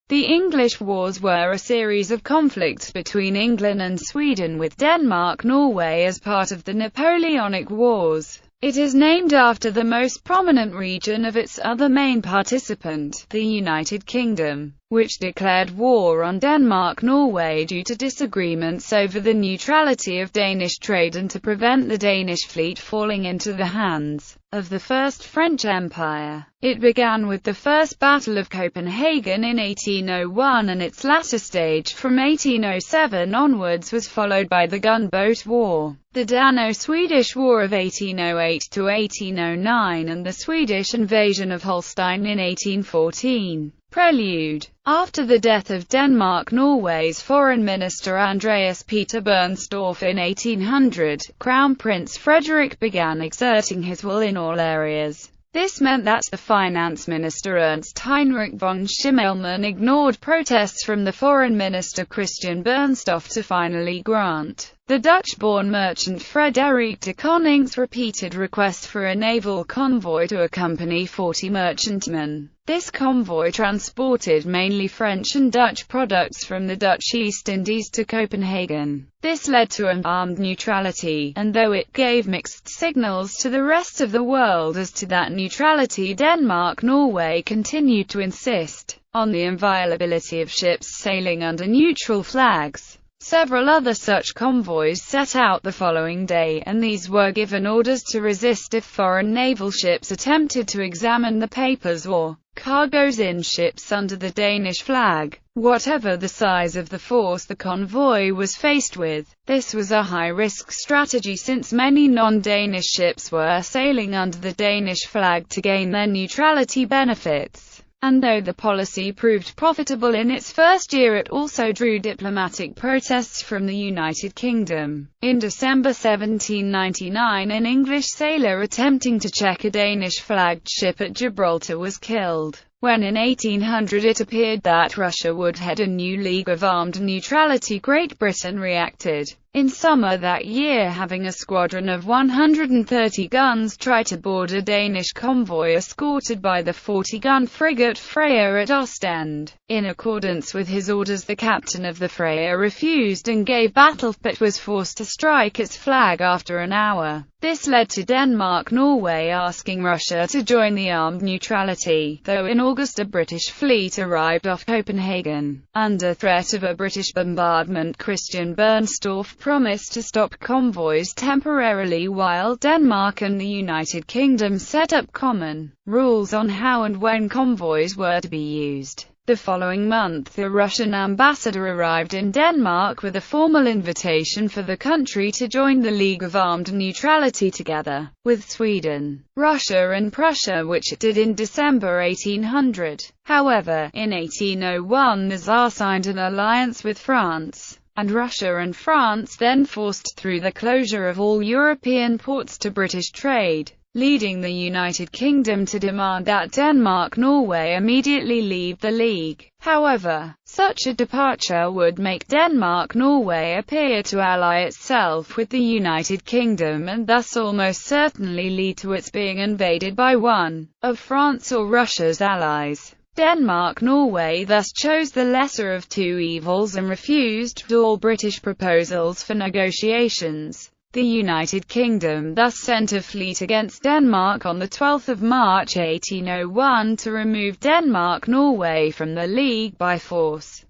The English Wars were a series of conflicts between England and Sweden, with Denmark-Norway as part of the Napoleonic Wars. It is named after the most prominent region of its other main participant, the United Kingdom, which declared war on Denmark-Norway due to disagreements over the neutrality of Danish trade and to prevent the Danish fleet falling into the hands of the First French Empire. It began with the First Battle of Copenhagen in 1801, and its latter stage from 1807 onwards was followed by the Gunboat War, the Dano-Swedish War of 1808 to 1809, and the Swedish invasion of Holstein in 1814. Prelude. After the death of Denmark-Norway's foreign minister Andreas Peter Bernstorff in 1800, Crown Prince Frederick began exerting his will in all areas. This meant that the finance minister Ernst Heinrich von Schimmelmann ignored protests from the foreign minister Christian Bernstorff to finally grant the Dutch-born merchant Frederik de Koning's repeated request for a naval convoy to accompany 40 merchantmen. This convoy transported mainly French and Dutch products from the Dutch East Indies to Copenhagen. This led to an armed neutrality, and though it gave mixed signals to the rest of the world as to that neutrality, Denmark-Norway continued to insist on the inviolability of ships sailing under neutral flags. Several other such convoys set out the following day, and these were given orders to resist if foreign naval ships attempted to examine the papers or cargoes in ships under the Danish flag. Whatever the size of the force the convoy was faced with, this was a high-risk strategy since many non-Danish ships were sailing under the Danish flag to gain their neutrality benefits. And though the policy proved profitable in its first year, it also drew diplomatic protests from the United Kingdom. In December 1799, an English sailor attempting to check a Danish-flagged ship at Gibraltar was killed. When in 1800 it appeared that Russia would head a new League of Armed Neutrality, Great Britain reacted. In summer that year, having a squadron of 130 guns try to board a Danish convoy escorted by the 40-gun frigate Freya at Ostend. In accordance with his orders, the captain of the Freya refused and gave battle, but was forced to strike its flag after an hour. This led to Denmark-Norway asking Russia to join the armed neutrality, though in August a British fleet arrived off Copenhagen. Under threat of a British bombardment, Christian Bernstorff promised to stop convoys temporarily while Denmark and the United Kingdom set up common rules on how and when convoys were to be used. The following month, the Russian ambassador arrived in Denmark with a formal invitation for the country to join the League of Armed Neutrality together with Sweden, Russia and Prussia, which it did in December 1800. However, in 1801 the Tsar signed an alliance with France and Russia, and France then forced through the closure of all European ports to British trade, leading the United Kingdom to demand that Denmark-Norway immediately leave the League. However, such a departure would make Denmark-Norway appear to ally itself with the United Kingdom and thus almost certainly lead to its being invaded by one of France or Russia's allies. Denmark-Norway thus chose the lesser of two evils and refused all British proposals for negotiations. The United Kingdom thus sent a fleet against Denmark on 12 March 1801 to remove Denmark-Norway from the League by force.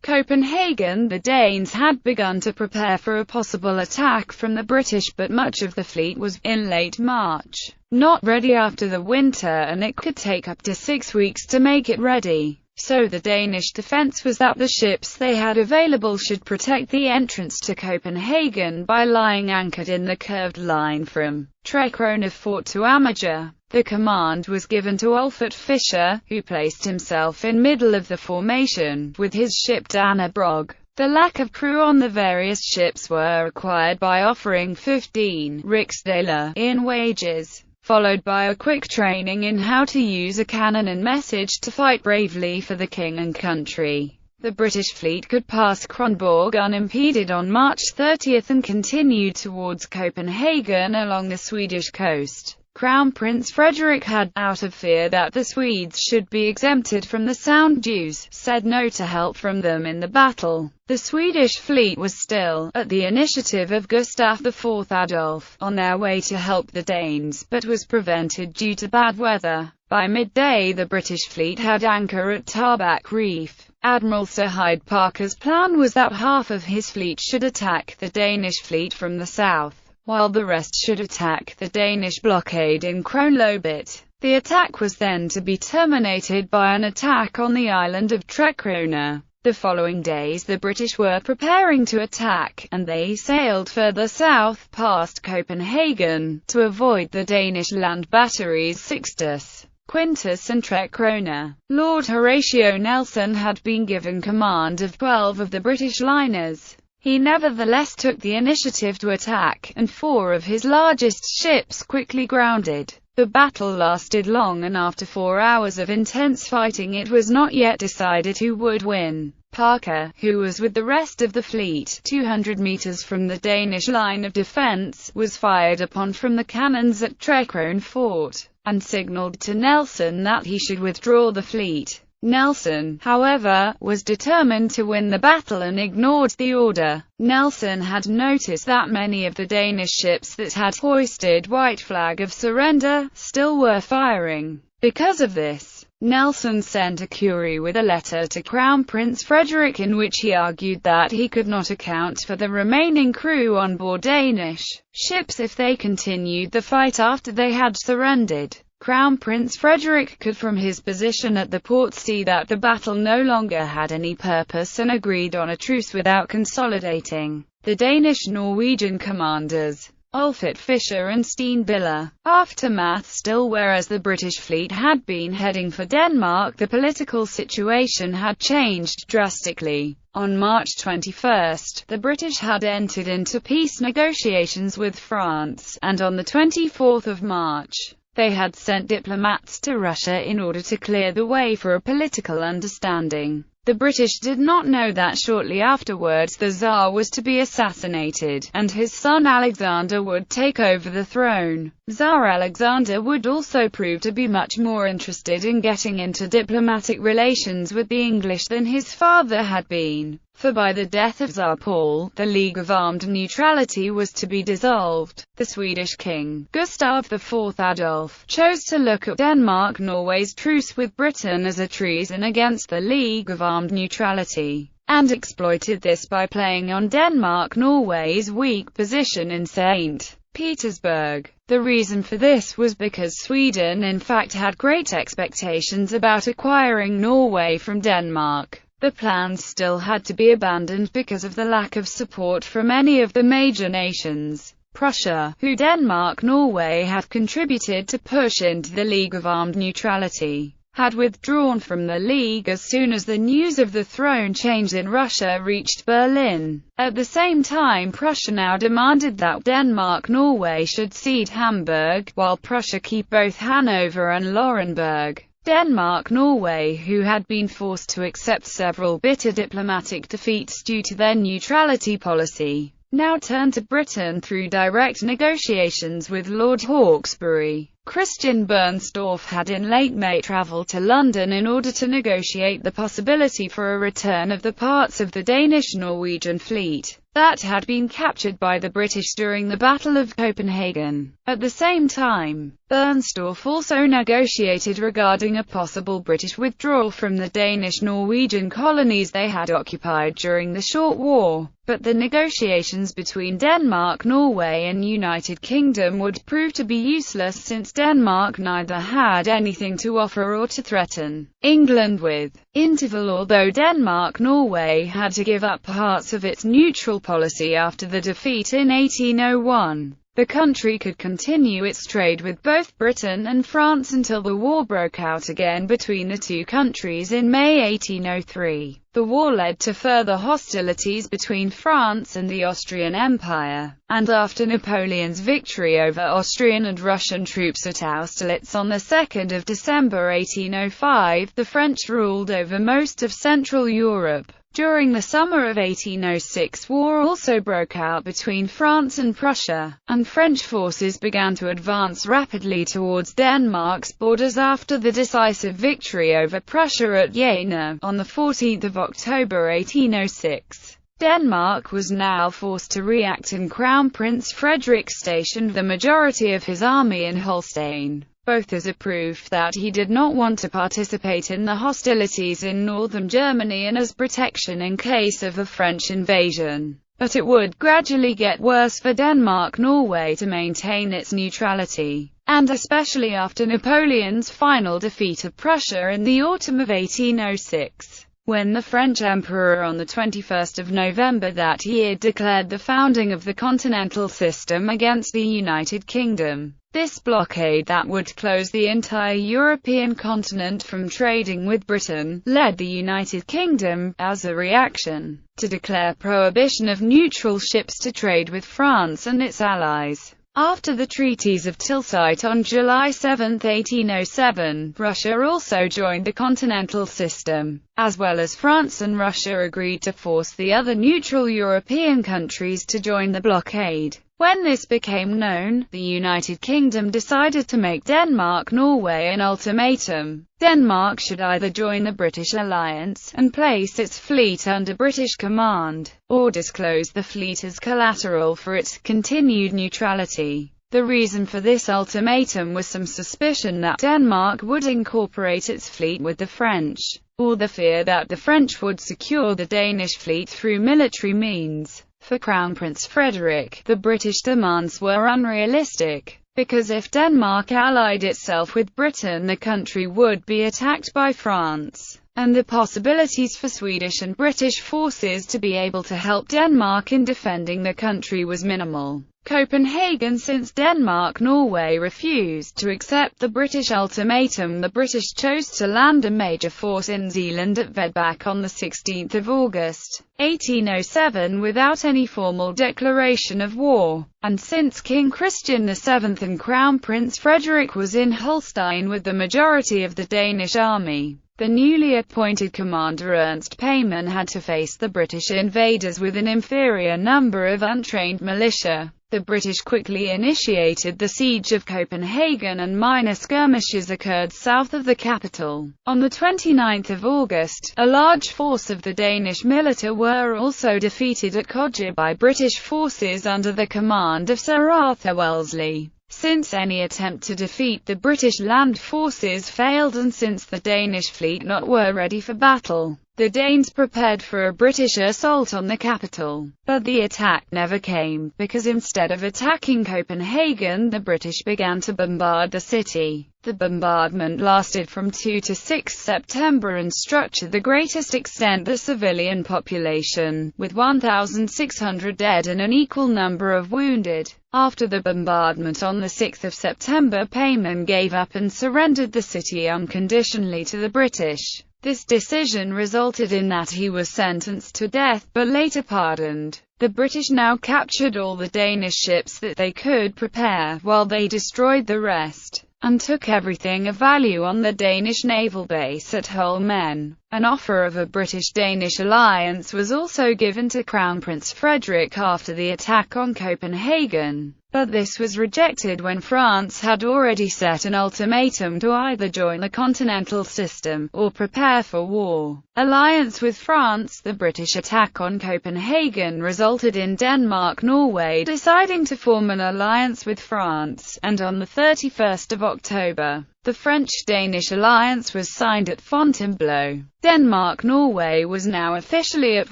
Copenhagen. The Danes had begun to prepare for a possible attack from the British, but much of the fleet was, in late March, not ready after the winter, and it could take up to 6 weeks to make it ready. So the Danish defense was that the ships they had available should protect the entrance to Copenhagen by lying anchored in the curved line from Trekroner Fort to Amager. The command was given to Olfert Fischer, who placed himself in middle of the formation, with his ship Dannebrog. The lack of crew on the various ships were acquired by offering 15 riksdaler in wages, followed by a quick training in how to use a cannon and message to fight bravely for the king and country. The British fleet could pass Kronborg unimpeded on March 30 and continued towards Copenhagen along the Swedish coast. Crown Prince Frederick had, out of fear that the Swedes should be exempted from the Sound dues, said no to help from them in the battle. The Swedish fleet was still, at the initiative of Gustav IV Adolf, on their way to help the Danes, but was prevented due to bad weather. By midday the British fleet had anchor at Tarback Reef. Admiral Sir Hyde Parker's plan was that half of his fleet should attack the Danish fleet from the south, while the rest should attack the Danish blockade in Kronlobit. The attack was then to be terminated by an attack on the island of Trekroner. The following days the British were preparing to attack, and they sailed further south past Copenhagen, to avoid the Danish land batteries Sixtus, Quintus and Trekroner. Lord Horatio Nelson had been given command of 12 of the British liners. He nevertheless took the initiative to attack, and 4 of his largest ships quickly grounded. The battle lasted long, and after 4 hours of intense fighting it was not yet decided who would win. Parker, who was with the rest of the fleet, 200 meters from the Danish line of defense, was fired upon from the cannons at Trekroner Fort, and signaled to Nelson that he should withdraw the fleet. Nelson, however, was determined to win the battle and ignored the order. Nelson had noticed that many of the Danish ships that had hoisted white flag of surrender still were firing. Because of this, Nelson sent a query with a letter to Crown Prince Frederick in which he argued that he could not account for the remaining crew on board Danish ships if they continued the fight after they had surrendered. Crown Prince Frederick could from his position at the port see that the battle no longer had any purpose and agreed on a truce without consolidating. The Danish-Norwegian commanders, Ulfit Fisher and Steen Bille, aftermath still. Whereas the British fleet had been heading for Denmark, the political situation had changed drastically. On March 21, the British had entered into peace negotiations with France, and on the 24th of March, they had sent diplomats to Russia in order to clear the way for a political understanding. The British did not know that shortly afterwards the Tsar was to be assassinated, and his son Alexander would take over the throne. Tsar Alexander would also prove to be much more interested in getting into diplomatic relations with the English than his father had been, for by the death of Tsar Paul, the League of Armed Neutrality was to be dissolved. The Swedish king, Gustav IV Adolf, chose to look at Denmark-Norway's truce with Britain as a treason against the League of Armed Neutrality, and exploited this by playing on Denmark-Norway's weak position in St. Petersburg. The reason for this was because Sweden in fact had great expectations about acquiring Norway from Denmark. The plans still had to be abandoned because of the lack of support from any of the major nations. Prussia, who Denmark-Norway had contributed to push into the League of Armed Neutrality, had withdrawn from the League as soon as the news of the throne change in Russia reached Berlin. At the same time, Prussia now demanded that Denmark-Norway should cede Hamburg, while Prussia keep both Hanover and Lauenburg. Denmark-Norway, who had been forced to accept several bitter diplomatic defeats due to their neutrality policy, now turned to Britain through direct negotiations with Lord Hawkesbury. Christian Bernstorff had in late May travelled to London in order to negotiate the possibility for a return of the parts of the Danish-Norwegian fleet that had been captured by the British during the Battle of Copenhagen. At the same time, Bernstorff also negotiated regarding a possible British withdrawal from the Danish-Norwegian colonies they had occupied during the short war. But the negotiations between Denmark, Norway and United Kingdom would prove to be useless since Denmark neither had anything to offer or to threaten England with. Although Denmark-Norway had to give up parts of its neutral policy after the defeat in 1801, the country could continue its trade with both Britain and France until the war broke out again between the two countries in May 1803. The war led to further hostilities between France and the Austrian Empire, and after Napoleon's victory over Austrian and Russian troops at Austerlitz on the 2nd of December 1805, the French ruled over most of Central Europe. During the summer of 1806, war also broke out between France and Prussia, and French forces began to advance rapidly towards Denmark's borders after the decisive victory over Prussia at Jena on 14 October 1806. Denmark was now forced to react, and Crown Prince Frederick stationed the majority of his army in Holstein, both as a proof that he did not want to participate in the hostilities in northern Germany and as protection in case of a French invasion. But it would gradually get worse for Denmark-Norway to maintain its neutrality, and especially after Napoleon's final defeat of Prussia in the autumn of 1806. When the French Emperor on 21 November that year declared the founding of the continental system against the United Kingdom. This blockade that would close the entire European continent from trading with Britain, led the United Kingdom, as a reaction, to declare prohibition of neutral ships to trade with France and its allies. After the treaties of Tilsit on July 7, 1807, Russia also joined the continental system, as well as France, and Russia agreed to force the other neutral European countries to join the blockade. When this became known, the United Kingdom decided to make Denmark-Norway an ultimatum. Denmark should either join the British alliance, and place its fleet under British command, or disclose the fleet as collateral for its continued neutrality. The reason for this ultimatum was some suspicion that Denmark would incorporate its fleet with the French, or the fear that the French would secure the Danish fleet through military means. For Crown Prince Frederick, the British demands were unrealistic, because if Denmark allied itself with Britain, the country would be attacked by France, and the possibilities for Swedish and British forces to be able to help Denmark in defending the country was minimal. Copenhagen. Since Denmark-Norway refused to accept the British ultimatum, the British chose to land a major force in Zealand at Vedbæk on 16 August, 1807 without any formal declaration of war, and since King Christian VII and Crown Prince Frederick was in Holstein with the majority of the Danish army, the newly appointed commander Ernst Payman had to face the British invaders with an inferior number of untrained militia. The British quickly initiated the siege of Copenhagen, and minor skirmishes occurred south of the capital. On 29 August, a large force of the Danish militia were also defeated at Kodje by British forces under the command of Sir Arthur Wellesley. Since any attempt to defeat the British land forces failed, and since the Danish fleet not were ready for battle, the Danes prepared for a British assault on the capital. But the attack never came, because instead of attacking Copenhagen, the British began to bombard the city. The bombardment lasted from 2 to 6 September and struck to the greatest extent the civilian population, with 1,600 dead and an equal number of wounded. After the bombardment on 6 September, Payman gave up and surrendered the city unconditionally to the British. This decision resulted in that he was sentenced to death, but later pardoned. The British now captured all the Danish ships that they could prepare, while they destroyed the rest, and took everything of value on the Danish naval base at Holmen. An offer of a British-Danish alliance was also given to Crown Prince Frederick after the attack on Copenhagen, but this was rejected when France had already set an ultimatum to either join the continental system, or prepare for war. Alliance with France. The British attack on Copenhagen resulted in Denmark-Norway deciding to form an alliance with France, and on 31 October, the French-Danish alliance was signed at Fontainebleau. Denmark-Norway was now officially at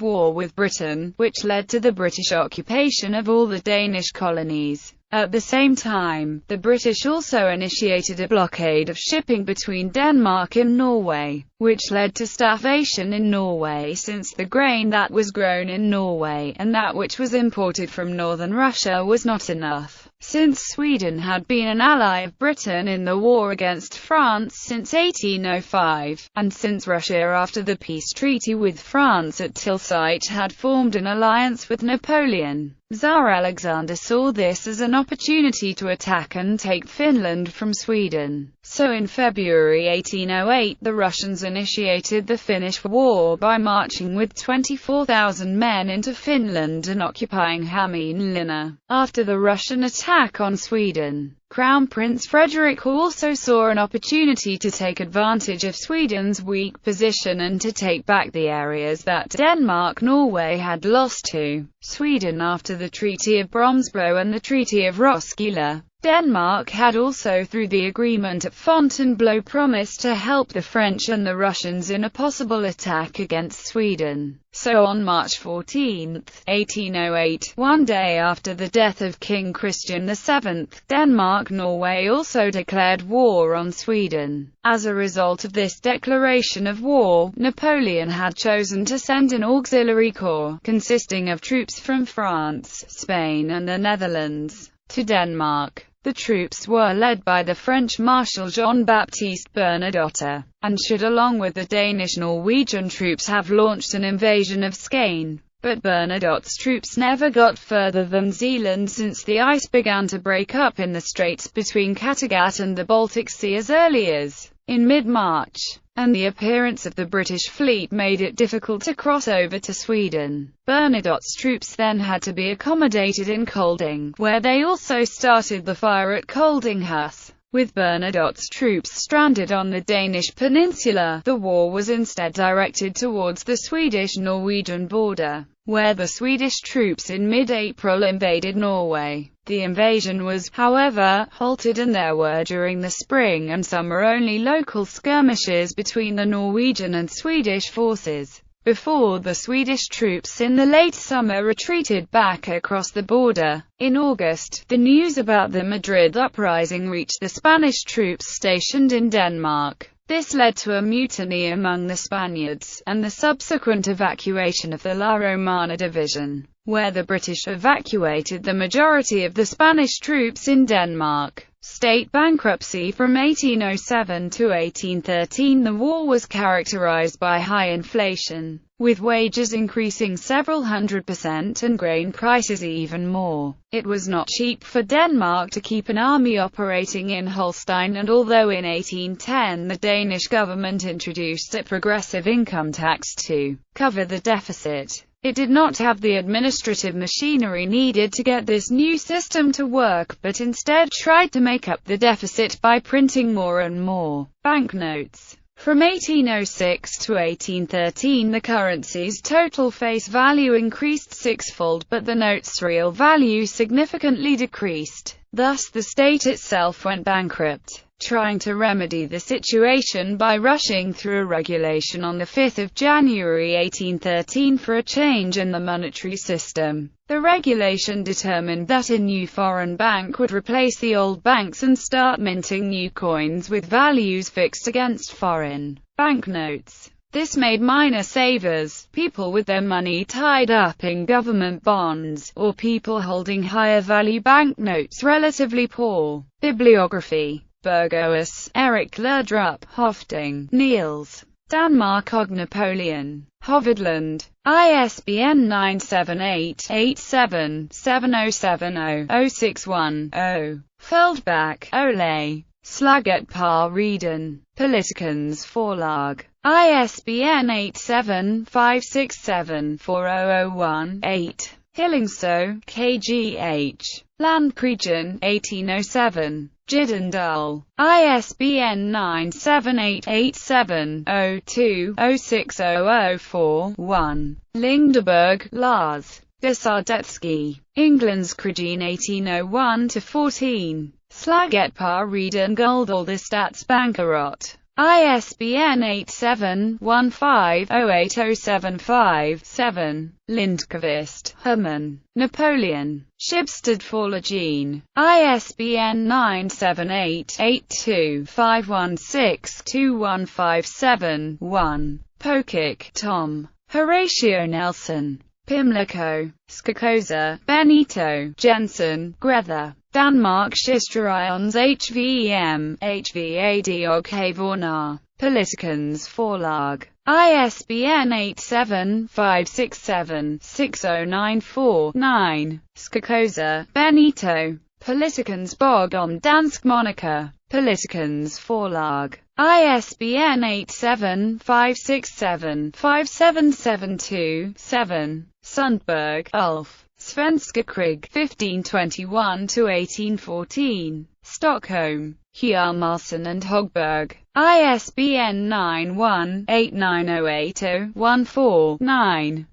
war with Britain, which led to the British occupation of all the Danish colonies. At the same time, the British also initiated a blockade of shipping between Denmark and Norway, which led to starvation in Norway, since the grain that was grown in Norway, and that which was imported from northern Russia, was not enough. Since Sweden had been an ally of Britain in the war against France since 1805, and since Russia after the peace treaty with France at Tilsit had formed an alliance with Napoleon, Tsar Alexander saw this as an opportunity to attack and take Finland from Sweden. So in February 1808 the Russians initiated the Finnish War by marching with 24,000 men into Finland and occupying Hämeenlinna. After the Russian attack on Sweden, Crown Prince Frederick also saw an opportunity to take advantage of Sweden's weak position and to take back the areas that Denmark-Norway had lost to Sweden after the Treaty of Bromsbro and the Treaty of Roskilde. Denmark had also, through the agreement at Fontainebleau, promised to help the French and the Russians in a possible attack against Sweden. So on March 14, 1808, one day after the death of King Christian VII, Denmark-Norway also declared war on Sweden. As a result of this declaration of war, Napoleon had chosen to send an auxiliary corps, consisting of troops from France, Spain and the Netherlands, to Denmark. The troops were led by the French Marshal Jean-Baptiste Bernadotte, and should along with the Danish-Norwegian troops have launched an invasion of Skane. But Bernadotte's troops never got further than Zealand since the ice began to break up in the straits between Kattegat and the Baltic Sea as early as in mid-March, and the appearance of the British fleet made it difficult to cross over to Sweden. Bernadotte's troops then had to be accommodated in Kolding, where they also started the fire at Koldinghus. With Bernadotte's troops stranded on the Danish peninsula, the war was instead directed towards the Swedish-Norwegian border, where the Swedish troops in mid-April invaded Norway. The invasion was, however, halted, and there were during the spring and summer only local skirmishes between the Norwegian and Swedish forces, before the Swedish troops in the late summer retreated back across the border. In August, the news about the Madrid uprising reached the Spanish troops stationed in Denmark. This led to a mutiny among the Spaniards, and the subsequent evacuation of the La Romana division, where the British evacuated the majority of the Spanish troops in Denmark. State bankruptcy. From 1807 to 1813 the war was characterized by high inflation, with wages increasing several 100% and grain prices even more. It was not cheap for Denmark to keep an army operating in Holstein, and although in 1810 the Danish government introduced a progressive income tax to cover the deficit, it did not have the administrative machinery needed to get this new system to work, but instead tried to make up the deficit by printing more and more banknotes. From 1806 to 1813 the currency's total face value increased sixfold, but the note's real value significantly decreased. Thus the state itself went bankrupt. Trying to remedy the situation by rushing through a regulation on 5 January 1813 for a change in the monetary system. The regulation determined that a new foreign bank would replace the old banks and start minting new coins with values fixed against foreign banknotes. This made minor savers, people with their money tied up in government bonds, or people holding higher value banknotes relatively poor. Bibliography. Bergoas, Erik Lerdrup, Hofting, Niels. Danmark og Napoleon. Hovedland. ISBN 978-87-7070-061-0. Feldbach, Ole. Slaget par Reden. Politikens Forlag. ISBN 87-567-4001-8. Hillingso, KGH. Landkrigen, 1807. Jiddendal. ISBN 978-87-02-06004-1. Lingdeberg, Lars. Desardetsky. England's Krigen 1801-14. Slaget par Reden Guldal Statsbankerot. ISBN 87-15-08075-7. Lindqvist, Herman. Napoleon. Schibsted Forlagen. ISBN 978-82-516-2157-1. Pokic, Tom. Horatio Nelson. Pimlico. Skakosa, Benito, Jensen, Grether. Danmark Historiens HVEM, HVAD og Kvornar. Politikens Forlag. ISBN 87-567-6094-9. Skakosa, Benito. Politikens Bog om Dansk Monarker. Politikens Forlag. ISBN 87-567-5772-7. Sundberg, Ulf. Svenska Krig, 1521–1814. Stockholm. Hjalmarsson and Hogberg. ISBN 91-8908-014-9.